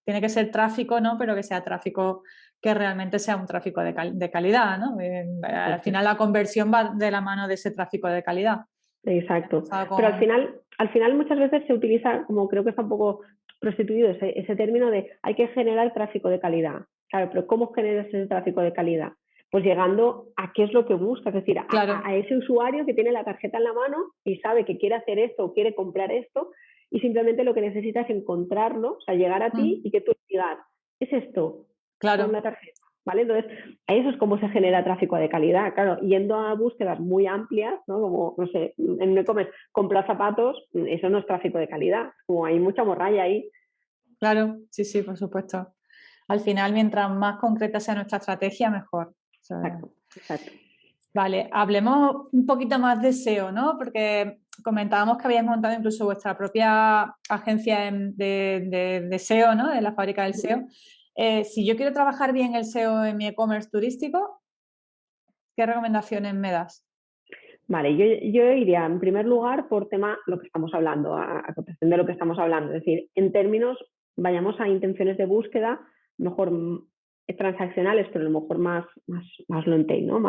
tiene que ser tráfico, ¿no? Pero que sea tráfico que realmente sea un tráfico de calidad, ¿no? Al final la conversión va de la mano de ese tráfico de calidad. Exacto. Pero al final muchas veces se utiliza, como creo que está un poco prostituido ese término de hay que generar tráfico de calidad. Claro, pero ¿cómo generas ese tráfico de calidad? Pues llegando a qué es lo que busca, es decir, a ese usuario que tiene la tarjeta en la mano y sabe que quiere hacer esto o quiere comprar esto y simplemente lo que necesita es encontrarlo, o sea, llegar a ti y que tú digas, ¿es esto? Con la tarjeta. ¿Vale? Entonces, eso es cómo se genera tráfico de calidad. Claro, yendo a búsquedas muy amplias, ¿no? Como, no sé, en un e-commerce, comprar zapatos, eso no es tráfico de calidad. Como hay mucha morralla ahí. Claro, sí, por supuesto. Al final, mientras más concreta sea nuestra estrategia, mejor. O sea, exacto. Vale, hablemos un poquito más de SEO, ¿no? Porque comentábamos que habíais montado incluso vuestra propia agencia de SEO, ¿no? De la fábrica del SEO. Si yo quiero trabajar bien el SEO en mi e-commerce turístico, ¿qué recomendaciones me das? Vale, yo iría en primer lugar por tema lo que estamos hablando, a contestación de lo que estamos hablando. Es decir, en términos, vayamos a intenciones de búsqueda, mejor transaccionales, pero a lo mejor más long tail, ¿no?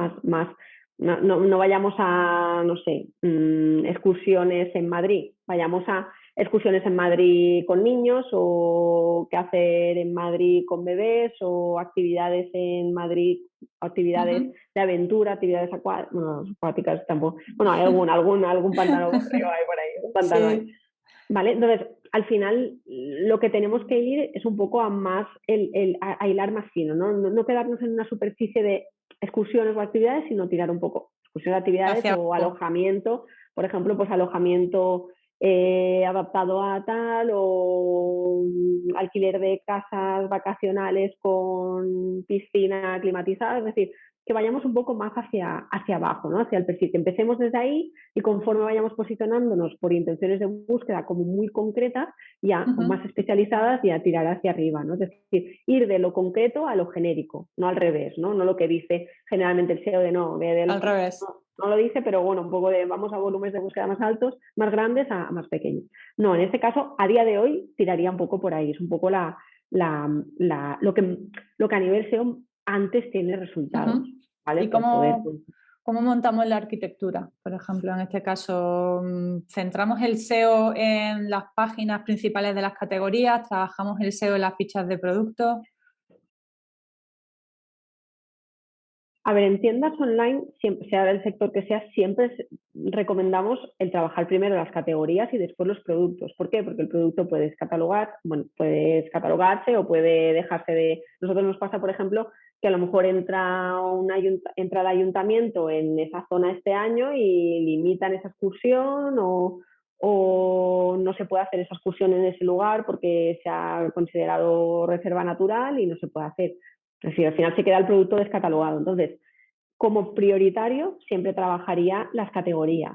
No vayamos a, no sé, excursiones en Madrid, vayamos a excursiones en Madrid con niños o qué hacer en Madrid con bebés o actividades en Madrid, actividades de aventura, actividades acuáticas tampoco. Bueno, hay algún pantano río hay por ahí, un pantano hay. ¿Vale? Entonces, al final, lo que tenemos que ir es un poco a más a hilar más fino, ¿no? No quedarnos en una superficie de excursiones o actividades, sino tirar un poco excursiones, actividades o alojamiento, por ejemplo, pues alojamiento adaptado a tal o alquiler de casas vacacionales con piscina climatizada, es decir, que vayamos un poco más hacia abajo, ¿no? Hacia el perfil, que empecemos desde ahí y conforme vayamos posicionándonos por intenciones de búsqueda como muy concretas, ya más especializadas y a tirar hacia arriba, ¿no? Es decir, ir de lo concreto a lo genérico, no al revés, ¿no? No lo que dice generalmente el SEO de no, al revés. no lo dice, pero bueno, un poco de vamos a volúmenes de búsqueda más altos, más grandes a más pequeños. No, en este caso, a día de hoy, tiraría un poco por ahí. Es un poco lo que a nivel SEO antes tiene resultados, ¿vale? ¿Y Por poder, pues, cómo montamos la arquitectura? Por ejemplo, en este caso, ¿centramos el SEO en las páginas principales de las categorías? ¿Trabajamos el SEO en las fichas de producto? a ver, en tiendas online, siempre, sea del sector que sea, siempre recomendamos el trabajar primero las categorías y después los productos. ¿Por qué? Porque el producto puede catalogarse o puede dejarse de... Nosotros nos pasa, por ejemplo, que a lo mejor entra el ayuntamiento en esa zona este año y limitan esa excursión o no se puede hacer esa excursión en ese lugar porque se ha considerado reserva natural y no se puede hacer. Es decir, al final se queda el producto descatalogado. Entonces, como prioritario, siempre trabajaría las categorías,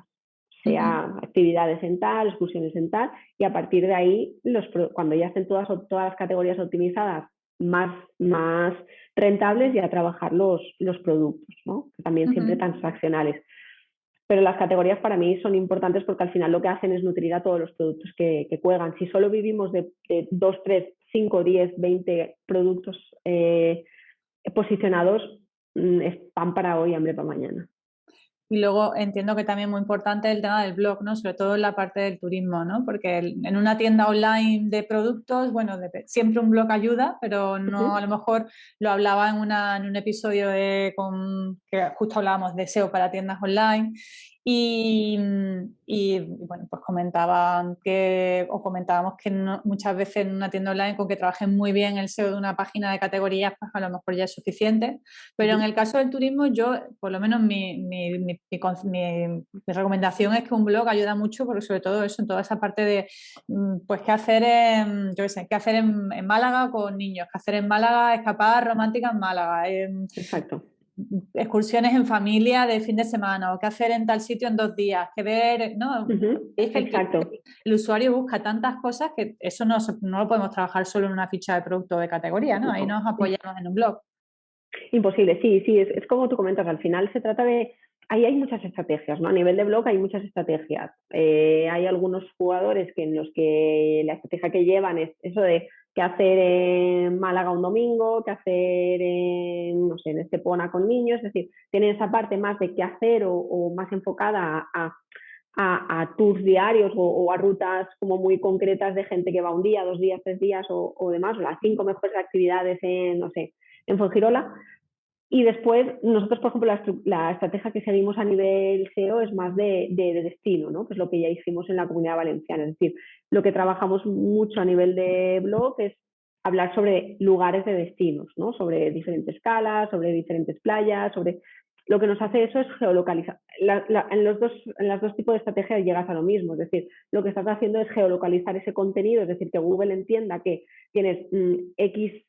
sea actividades en tal, excursiones en tal, y a partir de ahí, cuando ya estén todas las categorías optimizadas, más rentables, ya trabajar los productos, ¿no? Que también siempre transaccionales. Pero las categorías para mí son importantes porque al final lo que hacen es nutrir a todos los productos que cuelgan. Si solo vivimos de 2, 3, 5, 10, 20 productos posicionados, es pan para hoy, hambre para mañana. Y luego entiendo que también muy importante el tema del blog, ¿no? Sobre todo en la parte del turismo, ¿no? Porque en una tienda online de productos, bueno, siempre un blog ayuda, pero no, a lo mejor lo hablaba en un episodio que justo hablábamos de SEO para tiendas online y bueno, pues comentábamos que muchas veces en una tienda online con que trabajen muy bien el SEO de una página de categorías, pues a lo mejor ya es suficiente. Pero en el caso del turismo, yo, por lo menos mi recomendación es que un blog ayuda mucho, porque sobre todo eso, en toda esa parte de, pues, qué hacer en Málaga con niños, qué hacer en Málaga, escapadas románticas en Málaga. Exacto. Excursiones en familia de fin de semana o qué hacer en tal sitio en 2 días, qué ver, ¿no? Es que Exacto. el usuario busca tantas cosas que eso no lo podemos trabajar solo en una ficha de producto de categoría, ¿no? Ahí nos apoyamos en un blog. Imposible, sí, es como tú comentas, al final se trata de... Ahí hay muchas estrategias, ¿no? A nivel de blog hay muchas estrategias. Hay algunos jugadores en los que la estrategia que llevan es eso de qué hacer en Málaga un domingo, qué hacer no sé, en Estepona con niños, es decir, tienen esa parte más de qué hacer o más enfocada a tours diarios o a rutas como muy concretas de gente que va un día, 2 días, 3 días o demás, o las 5 mejores actividades en, no sé, en Fuengirola. Y después, nosotros, por ejemplo, la estrategia que seguimos a nivel SEO es más de destino, ¿no? Que es lo que ya hicimos en la Comunidad Valenciana. Es decir, lo que trabajamos mucho a nivel de blog es hablar sobre lugares de destinos, ¿no? Sobre diferentes escalas, sobre diferentes playas, sobre... Lo que nos hace eso es geolocalizar. En los dos tipos de estrategias llegas a lo mismo, es decir, lo que estás haciendo es geolocalizar ese contenido, es decir, que Google entienda que tienes X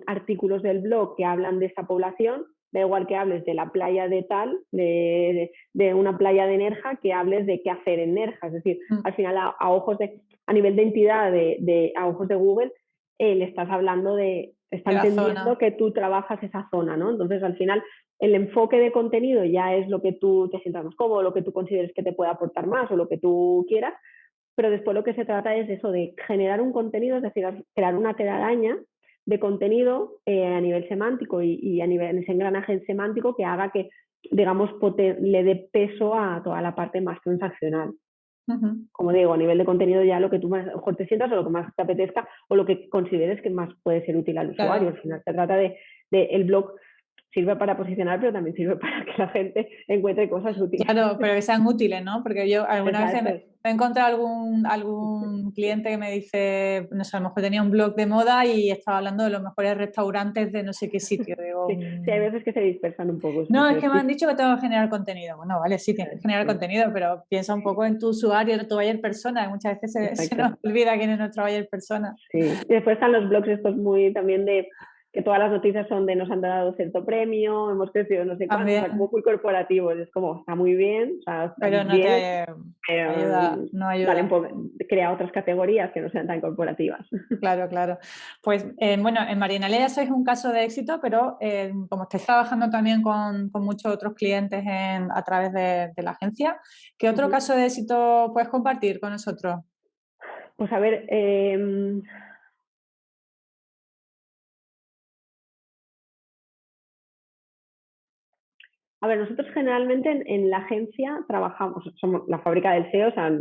artículos del blog que hablan de esta población, da igual que hables de la playa de tal, de una playa de Nerja, que hables de qué hacer en Nerja, es decir, al final a nivel de entidad, a ojos de Google, le estás hablando está entendiendo que tú trabajas esa zona, ¿no? Entonces, al final, el enfoque de contenido ya es lo que tú te sientas más cómodo, lo que tú consideres que te puede aportar más o lo que tú quieras, pero después lo que se trata es eso, de generar un contenido, es decir, crear una telaraña de contenido a nivel semántico y a nivel ese engranaje semántico que haga que, digamos, le dé peso a toda la parte más transaccional. Como digo, a nivel de contenido ya lo que tú mejor te sientas o lo que más te apetezca o lo que consideres que más puede ser útil al usuario. Al final se trata de el blog sirve para posicionar, pero también sirve para que la gente encuentre cosas útiles. Claro, pero que sean útiles, ¿no? Porque yo alguna vez me he encontrado algún cliente que me dice, no sé, a lo mejor tenía un blog de moda y estaba hablando de los mejores restaurantes de no sé qué sitio. Digo, sí, hay veces que se dispersan un poco. No, es que me han dicho que tengo que generar contenido. Bueno, vale, sí, tienes que generar contenido, pero piensa un poco en tu usuario, en tu buyer persona. Muchas veces se nos olvida quién es nuestro buyer persona. Sí, y después están los blogs estos muy también de que todas las noticias son de nos han dado cierto premio, hemos crecido no sé cuánto, o sea, También, como muy corporativos, es como, está muy bien, o sea, está pero no bien, te eh, ayuda, no dale, ayuda. crea otras categorías que no sean tan corporativas. Claro, claro. Pues bueno, en Marinalia sois un caso de éxito, pero como estáis trabajando también con muchos otros clientes a través de la agencia, ¿qué otro Ujú. caso de éxito puedes compartir con nosotros? Pues a ver, nosotros generalmente en la agencia trabajamos, somos la fábrica del SEO, o sea,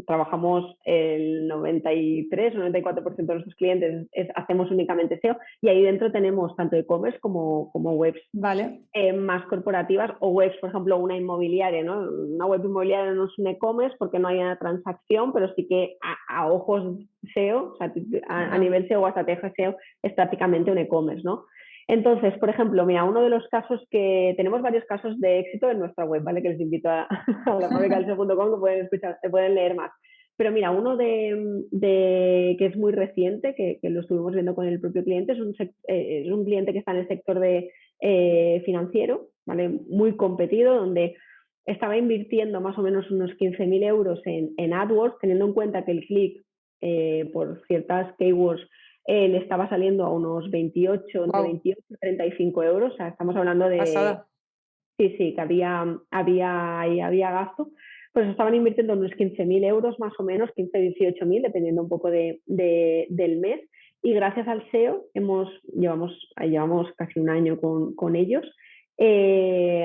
trabajamos el 93 o 94% de nuestros clientes, hacemos únicamente SEO y ahí dentro tenemos tanto e-commerce como webs Vale, más corporativas o webs, por ejemplo, una inmobiliaria, ¿no? Una web inmobiliaria no es un e-commerce porque no hay una transacción, pero sí que a ojos SEO, o sea, a ya, nivel SEO o a estrategia SEO, es prácticamente un e-commerce, ¿no? Entonces, por ejemplo, mira, uno de los casos que tenemos varios casos de éxito en nuestra web, ¿vale? Que les invito a la fabricalseo.com que pueden escuchar, pueden leer más. Pero mira, uno que es muy reciente, que lo estuvimos viendo con el propio cliente, es un cliente que está en el sector financiero, ¿vale? Muy competido, donde estaba invirtiendo más o menos unos 15.000 euros en AdWords, teniendo en cuenta que el clic por ciertas keywords le estaba saliendo a unos 28, entre wow, 28 y 35 euros. O sea, estamos hablando de, pasada. sí, que había gasto. Pues estaban invirtiendo unos 15.000 euros más o menos, 15, 18.000, dependiendo un poco del mes. Y gracias al SEO llevamos casi un año con ellos.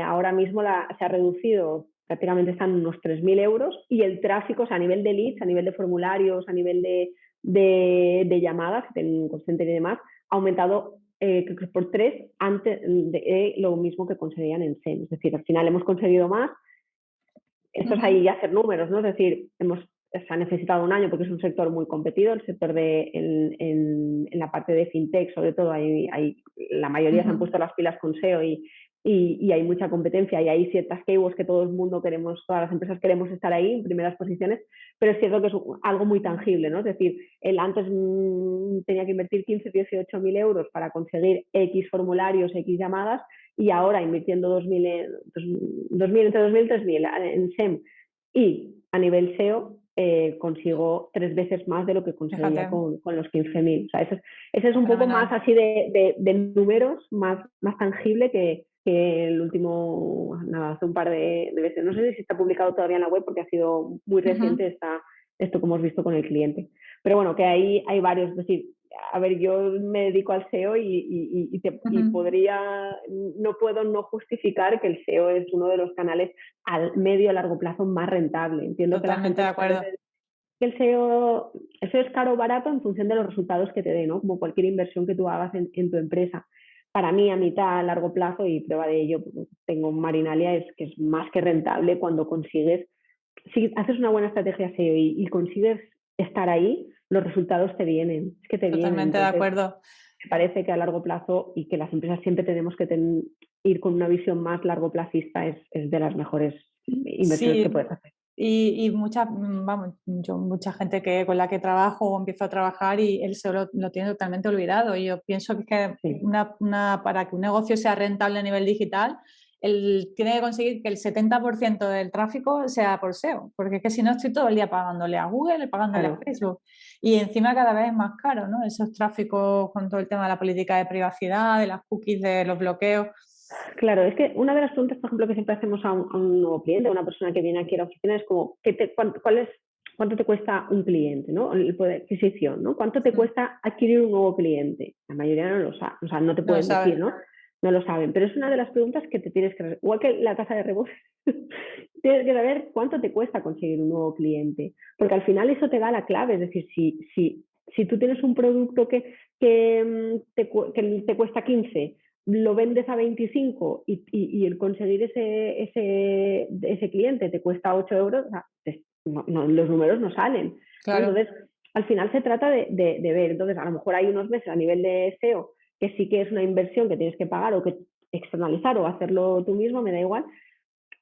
Ahora mismo se ha reducido, prácticamente están unos 3.000 euros y el tráfico, o sea, a nivel de leads, a nivel de formularios, a nivel de llamadas, en call center y demás, ha aumentado por 3 antes de lo mismo que conseguían en SEM. Es decir, al final hemos conseguido más. Esto es ahí Ujú, hacer números, ¿no? Es decir, se ha necesitado un año porque es un sector muy competido, el sector en la parte de fintech, sobre todo, la mayoría se han ujú. puesto las pilas con SEO y hay mucha competencia y hay ciertas keywords que todo el mundo queremos, todas las empresas queremos estar ahí en primeras posiciones, pero es cierto que es algo muy tangible, ¿no? Es decir, él antes tenía que invertir 15, 18.000 euros para conseguir X formularios, X llamadas y ahora invirtiendo 2.000, entre 2.000 y 3.000 en SEM y a nivel SEO consigo 3 veces más de lo que conseguía Fíjate, con los 15.000. O sea, ese es un poco más fenomenal. así de números, más tangible que el último, nada, hace un par de veces. No sé si está publicado todavía en la web porque ha sido muy Ujú, reciente esto que hemos visto con el cliente. Pero bueno, que ahí hay varios, es decir, a ver, yo me dedico al SEO y ujú. no puedo no justificar que el SEO es uno de los canales al medio a largo plazo más rentable. Entiendo que la Totalmente gente de muchas acuerdo. veces que el SEO es caro o barato en función de los resultados que te dé, ¿no? Como cualquier inversión que tú hagas en tu empresa. Para mí, a mitad, a largo plazo, y prueba de ello, tengo Marinalia, es que es más que rentable cuando consigues, si haces una buena estrategia SEO y consigues estar ahí, los resultados te vienen, es que te vienen. Totalmente de Entonces, acuerdo. me parece que a largo plazo y que las empresas siempre tenemos que ir con una visión más largo plazista es de las mejores inversiones que Sí, puedes hacer. y mucha, vamos, yo mucha gente con la que trabajo o empiezo a trabajar y él se lo tiene totalmente olvidado. Y yo pienso que, Sí. para que un negocio sea rentable a nivel digital, él tiene que conseguir que el 70% del tráfico sea por SEO, porque es que si no estoy todo el día pagándole a Google y pagándole a Claro. Facebook. Y encima cada vez es más caro, ¿no? Esos tráficos con todo el tema de la política de privacidad, de las cookies, de los bloqueos. Claro, es que una de las preguntas, por ejemplo, que siempre hacemos a un nuevo cliente, a una persona que viene aquí a la oficina, es como, ¿cuánto te cuesta un cliente, ¿no? El poder de adquisición, ¿no? ¿Cuánto te Mm, cuesta adquirir un nuevo cliente? La mayoría no lo sabe, o sea, no te no lo pueden decir, sabes. ¿no? No lo saben, pero es una de las preguntas que te tienes que, igual que la tasa de rebote, tienes que saber cuánto te cuesta conseguir un nuevo cliente, porque al final eso te da la clave, es decir, si tú tienes un producto que te cuesta 15, lo vendes a 25 y el conseguir ese cliente te cuesta 8 euros, o sea, los números no salen, ¿no? Claro, Entonces, al final se trata de ver. Entonces, a lo mejor hay unos meses a nivel de SEO que sí que es una inversión que tienes que pagar o que externalizar o hacerlo tú mismo, me da igual,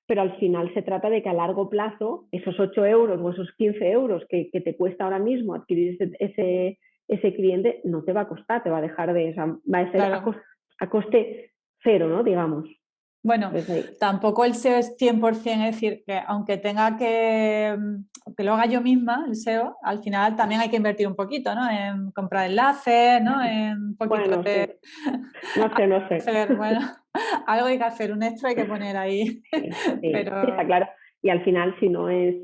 pero al final se trata de que a largo plazo esos 8 euros o esos 15 euros que te cuesta ahora mismo adquirir ese cliente no te va a costar, te va a dejar de, o sea, va a ser claro. a coste cero, ¿no? Digamos. Bueno, tampoco el SEO es 100%, es decir, que aunque tenga que lo haga yo misma, el SEO, al final también hay que invertir un poquito, ¿no? En comprar enlaces, ¿no? En un poquito Bueno, de... sí. No sé. hacer, bueno, algo hay que hacer, un extra hay que poner ahí, Sí, sí, sí, está pero... claro. Y al final, si no es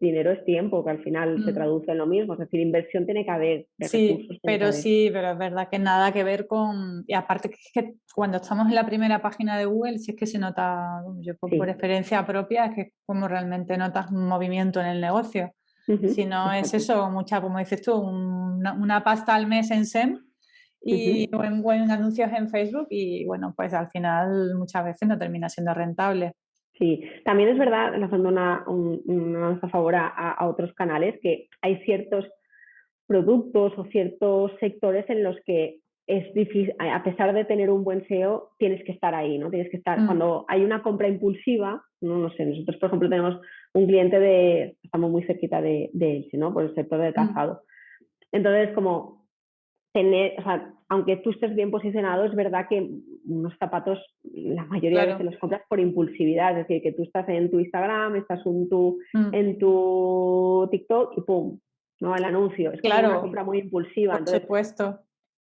dinero, es tiempo, que al final se mm, traduce en lo mismo. Es decir, inversión tiene que haber, de recursos tiene que haber. sí, pero es verdad que nada que ver con... Y aparte que es que cuando estamos en la primera página de Google, sí es que se nota, yo por Sí. experiencia propia, es que como realmente notas un movimiento en el negocio. Si no es Exacto. eso, mucha, como dices tú, una pasta al mes en SEM o en anuncios en Facebook y bueno, pues al final muchas veces no termina siendo rentable. Sí, también es verdad, lanzando una lanza a favor a otros canales, que hay ciertos productos o ciertos sectores en los que es difícil, a pesar de tener un buen SEO, tienes que estar ahí, ¿no? Tienes que estar, Mm, cuando hay una compra impulsiva, no sé, nosotros por ejemplo tenemos un cliente estamos muy cerquita de Elche, ¿no? Por el sector del mm, calzado. Entonces, como tener, o sea, aunque tú estés bien posicionado, es verdad que unos zapatos la mayoría de veces claro. los compras por impulsividad, es decir, que tú estás en tu Instagram, estás Mm, en tu TikTok y pum, ¿no? El anuncio. Es como una claro, compra muy impulsiva. por Entonces, supuesto.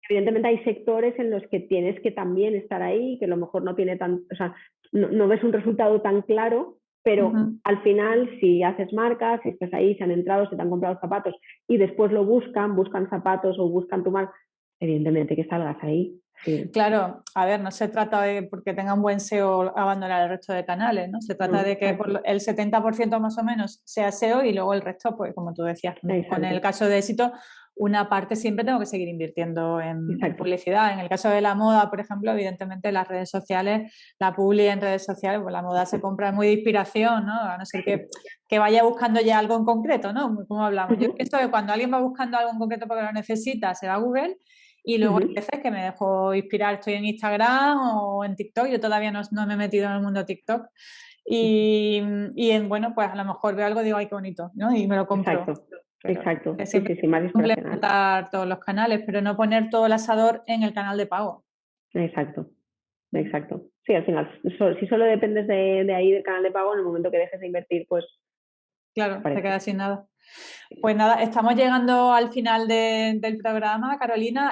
evidentemente hay sectores en los que tienes que también estar ahí, que a lo mejor no tiene tan, o sea, no ves un resultado tan claro, pero Ujú. al final, si haces marcas, si estás ahí, se han entrado, se te han comprado zapatos y después lo buscan zapatos o buscan tu marca, evidentemente que salgas ahí. Sí. Claro, a ver, no se trata de porque tenga un buen SEO abandonar el resto de canales, ¿no? Se trata No, de que exacto, el 70% más o menos sea SEO y luego el resto, pues como tú decías, con el exacto, caso de éxito, una parte siempre tengo que seguir invirtiendo en exacto. publicidad. En el caso de la moda, por ejemplo, evidentemente las redes sociales, la publi en redes sociales, pues la moda se compra muy de inspiración, ¿no? A no ser que vaya buscando ya algo en concreto, ¿no? Como hablamos. Yo pienso que cuando alguien va buscando algo en concreto porque lo necesita, se va a Google y luego hay veces que me dejo inspirar, estoy en Instagram o en TikTok, yo todavía no me he metido en el mundo TikTok. Bueno, pues a lo mejor veo algo y digo, ay, qué bonito, ¿no? Y me lo compro. Exacto, Pero exacto. Sí, siempre sí, sí, más inspiracional. complementar todos los canales, pero no poner todo el asador en el canal de pago. Exacto, exacto. Sí, al final, si solo dependes de ahí del canal de pago, en el momento que dejes de invertir, pues Claro, te desaparece. quedas sin nada. Pues nada, estamos llegando al final del programa, Carolina.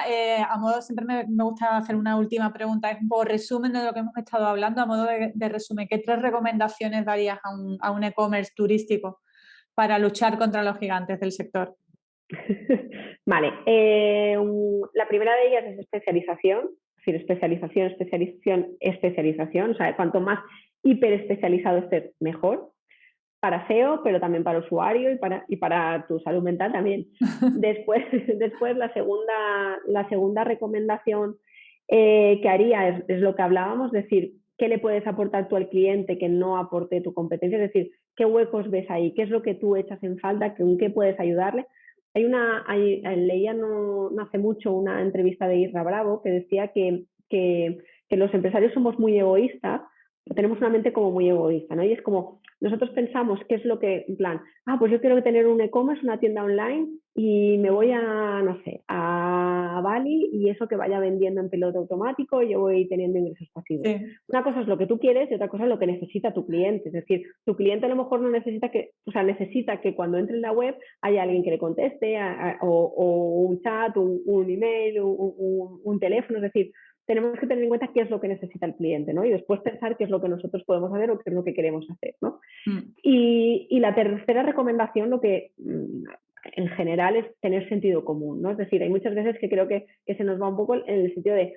A modo, siempre me gusta hacer una última pregunta, es un poco resumen de lo que hemos estado hablando, a modo de resumen. ¿Qué tres recomendaciones darías a un e-commerce turístico para luchar contra los gigantes del sector? Vale, la primera de ellas es especialización, es decir, especialización, o sea, cuanto más hiperespecializado estés, mejor, para SEO, pero también para usuario y para tu salud mental también. Después, después la segunda recomendación que haría es lo que hablábamos, es decir, qué le puedes aportar tú al cliente que no aporte tu competencia, es decir, qué huecos ves ahí, qué es lo que tú echas en falta, en qué puedes ayudarle. Leía no hace mucho una entrevista de Isra Bravo que decía que los empresarios somos muy egoístas, tenemos una mente como muy egoísta, ¿no? Y es como, nosotros pensamos qué es lo que, en plan, pues yo quiero tener un e-commerce, una tienda online y me voy no sé, a Bali y eso que vaya vendiendo en piloto automático, yo voy teniendo ingresos pasivos. Sí, Una cosa es lo que tú quieres y otra cosa es lo que necesita tu cliente. Es decir, tu cliente a lo mejor no necesita necesita que cuando entre en la web haya alguien que le conteste o un chat, un email, un teléfono. Es decir, tenemos que tener en cuenta qué es lo que necesita el cliente, ¿no? Y después pensar qué es lo que nosotros podemos hacer o qué es lo que queremos hacer, ¿no? mm, Y la tercera recomendación, lo que en general es tener sentido común, ¿no? Es decir, hay muchas veces que creo que se nos va un poco en el sentido de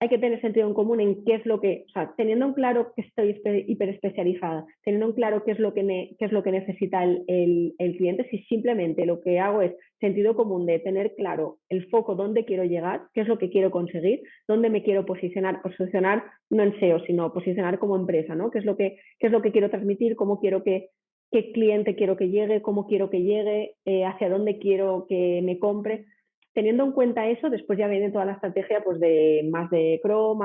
hay que tener sentido en común en qué es lo que, o sea, teniendo en claro que estoy hiperespecializada, teniendo en claro qué es lo que necesita el cliente, si simplemente lo que hago es sentido común de tener claro el foco, dónde quiero llegar, qué es lo que quiero conseguir, dónde me quiero posicionar no en SEO, sino posicionar como empresa, ¿no? Qué es lo que quiero transmitir, cómo quiero qué cliente quiero que llegue, cómo quiero que llegue, hacia dónde quiero que me compre. Teniendo en cuenta eso, después ya viene toda la estrategia pues de más de CRO,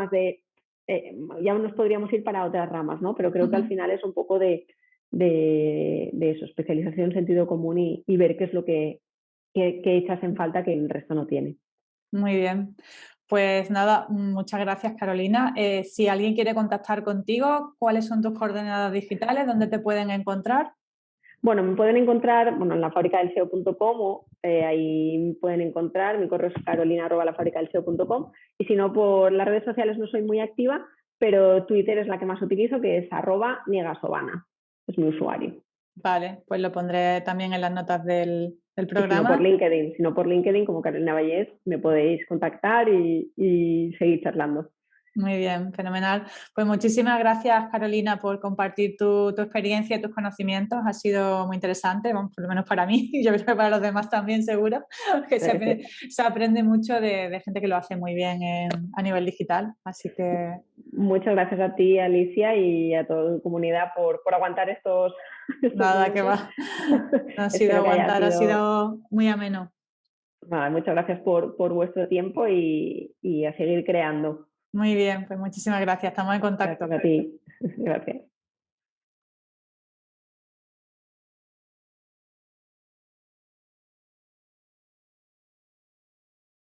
ya nos podríamos ir para otras ramas, ¿no? Pero creo que al ujú. final es un poco de eso, especialización, sentido común y ver qué es lo que que echas en falta que el resto no tiene. Muy bien. Pues nada, muchas gracias, Carolina. Si alguien quiere contactar contigo, ¿cuáles son tus coordenadas digitales? ¿Dónde te pueden encontrar? Bueno, me pueden encontrar en la fabricadelseo.com, ahí pueden encontrar, mi correo es carolina@lafabricadelseo.com, y si no, por las redes sociales no soy muy activa, pero Twitter es la que más utilizo, que es @niegasovana, es mi usuario. Vale, pues lo pondré también en las notas del Y programa. si no por LinkedIn, como Carolina Vallés, me podéis contactar y seguir charlando. Muy bien, fenomenal. Pues muchísimas gracias, Carolina, por compartir tu experiencia y tus conocimientos. Ha sido muy interesante, bueno, por lo menos para mí, y yo creo que para los demás también seguro, que se aprende mucho de gente que lo hace muy bien a nivel digital. Así que Muchas gracias a ti, Alicia, y a toda tu comunidad por aguantar estos nada, que minutos. va. No ha sido Espero que haya aguantar, ha sido... sido muy ameno. Nada, muchas gracias por vuestro tiempo y a seguir creando. Muy bien, pues muchísimas gracias. Estamos en contacto. Gracias a ti. Gracias.